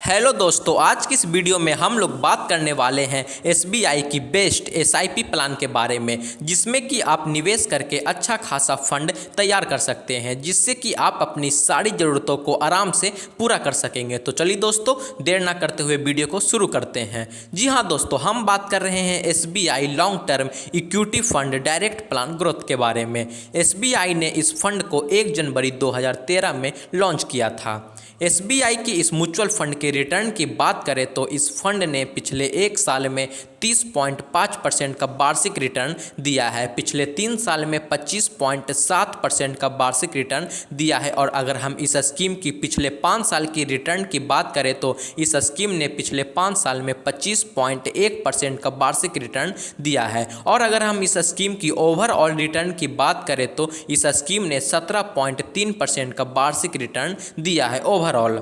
Hello दोस्तों, आज की इस वीडियो में हम लोग बात करने वाले हैं एसबीआई की बेस्ट एसआईपी प्लान के बारे में, जिसमें कि आप निवेश करके अच्छा खासा फंड तैयार कर सकते हैं, जिससे कि आप अपनी सारी ज़रूरतों को आराम से पूरा कर सकेंगे। तो चलिए दोस्तों, देर ना करते हुए वीडियो को शुरू करते हैं। जी हाँ दोस्तों, हम बात कर रहे हैं SBI long term equity fund direct plan growth के बारे में। एसबीआई ने इस फंड को 1 जनवरी 2013 में लॉन्च किया था। एसबीआई की इस म्यूचुअल फंड के रिटर्न की बात करें तो इस फंड ने पिछले 1 साल में 30.5% का वार्षिक रिटर्न दिया है। पिछले 3 साल में 25.7% का वार्षिक रिटर्न दिया है। और अगर हम इस स्कीम की पिछले 5 साल की रिटर्न की बात करें तो इस स्कीम ने पिछले 5 साल में 25.1% का वार्षिक रिटर्न दिया है। और अगर हम इस स्कीम की ओवरऑल रिटर्न की बात करें तो इस स्कीम ने 17.3% का वार्षिक रिटर्न दिया है ओवरऑल।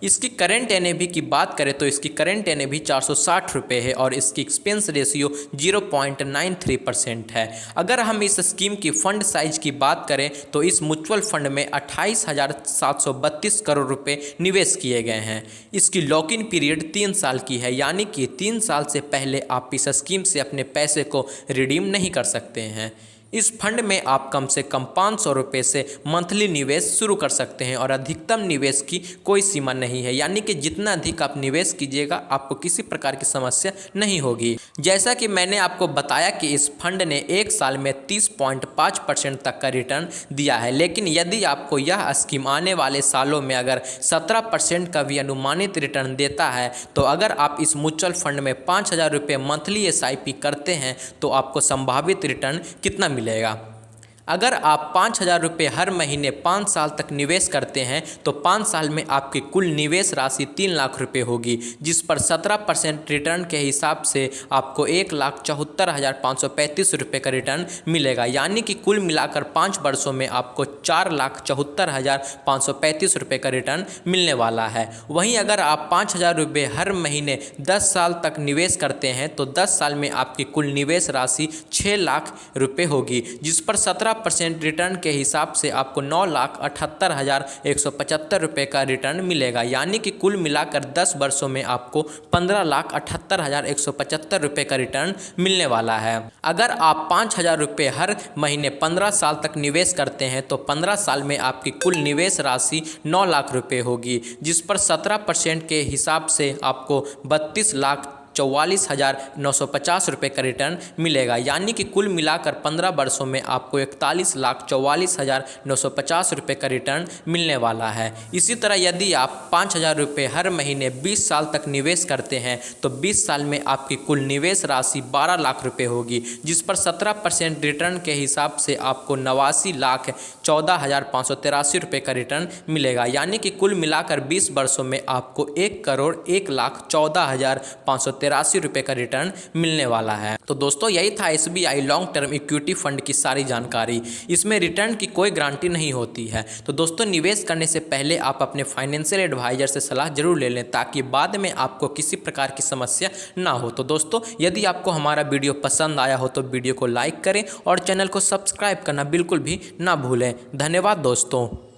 इसकी करेंट एनएवी की बात करें तो इसकी करेंट एनएवी 460 रुपये है और इसकी एक्सपेंस रेशियो 0.93% है। अगर हम इस स्कीम की फंड साइज की बात करें तो इस म्यूचुअल फंड में 28,732 करोड़ रुपए निवेश किए गए हैं। इसकी लॉक इन पीरियड 3 साल की है, यानी कि 3 साल से पहले आप इस स्कीम से अपने पैसे को रिडीम नहीं कर सकते हैं। इस फंड में आप कम से कम 500 रुपये से मंथली निवेश शुरू कर सकते हैं और अधिकतम निवेश की कोई सीमा नहीं है, यानी कि जितना अधिक आप निवेश कीजिएगा आपको किसी प्रकार की समस्या नहीं होगी। जैसा कि मैंने आपको बताया कि इस फंड ने 1 साल में 30.5% तक का रिटर्न दिया है, लेकिन यदि आपको यह स्कीम आने वाले सालों में अगर 17% का भी अनुमानित रिटर्न देता है तो अगर आप इस म्यूचुअल फंड में 5,000 रुपये मंथली एसआईपी करते हैं तो आपको संभावित रिटर्न कितना मिलेगा। अगर आप 5,000 रुपये हर महीने 5 साल तक निवेश करते हैं तो 5 साल में आपकी कुल निवेश राशि 3 लाख रुपये होगी, जिस पर 17% रिटर्न के हिसाब से आपको 1,74,535 रुपये का रिटर्न मिलेगा, यानी कि कुल मिलाकर 5 वर्षों में आपको 4,74,535 रुपये का रिटर्न मिलने वाला है। वहीं अगर आप 5,000 रुपये हर महीने 10 साल तक निवेश करते हैं तो 10 साल में आपकी कुल निवेश राशि 6 लाख रुपये होगी, जिस पर 17% रिटर्न के हिसाब से आपको 9,78,175 रुपये का रिटर्न मिलेगा, यानी कि कुल मिलाकर 10 वर्षों में आपको 15,78,175 रुपये का रिटर्न मिलने वाला है। अगर आप 5,000 रुपये हर महीने 15 साल तक निवेश करते हैं तो 15 साल में आपकी कुल निवेश राशि 9 लाख रुपये होगी, जिस पर 17% के हिसाब से आपको 32,44,950 रुपये का रिटर्न मिलेगा, यानी कि कुल मिलाकर 15 वर्षों में आपको 41,44,950 रुपये का रिटर्न मिलने वाला है। इसी तरह यदि आप 5,000 रुपये हर महीने 20 साल तक निवेश करते हैं तो 20 साल में आपकी कुल निवेश राशि 12 लाख रुपये होगी, जिस पर 17% रिटर्न के हिसाब से आपको 89,14,583 रुपये का रिटर्न मिलेगा, यानी कि कुल मिलाकर 20 वर्षों में आपको 1,01,14,583 रुपये का रिटर्न मिलने वाला है। तो दोस्तों, यही था SBI long term equity fund की सारी जानकारी। इसमें रिटर्न की कोई गारंटी नहीं होती है। तो दोस्तों, निवेश करने से पहले आप अपने फाइनेंशियल एडवाइजर से सलाह जरूर ले लें, ताकि बाद में आपको किसी प्रकार की समस्या ना हो। तो दोस्तों, यदि आपको हमारा वीडियो पसंद आया हो तो वीडियो को लाइक करें और चैनल को सब्सक्राइब करना बिल्कुल भी ना भूलें। धन्यवाद दोस्तों।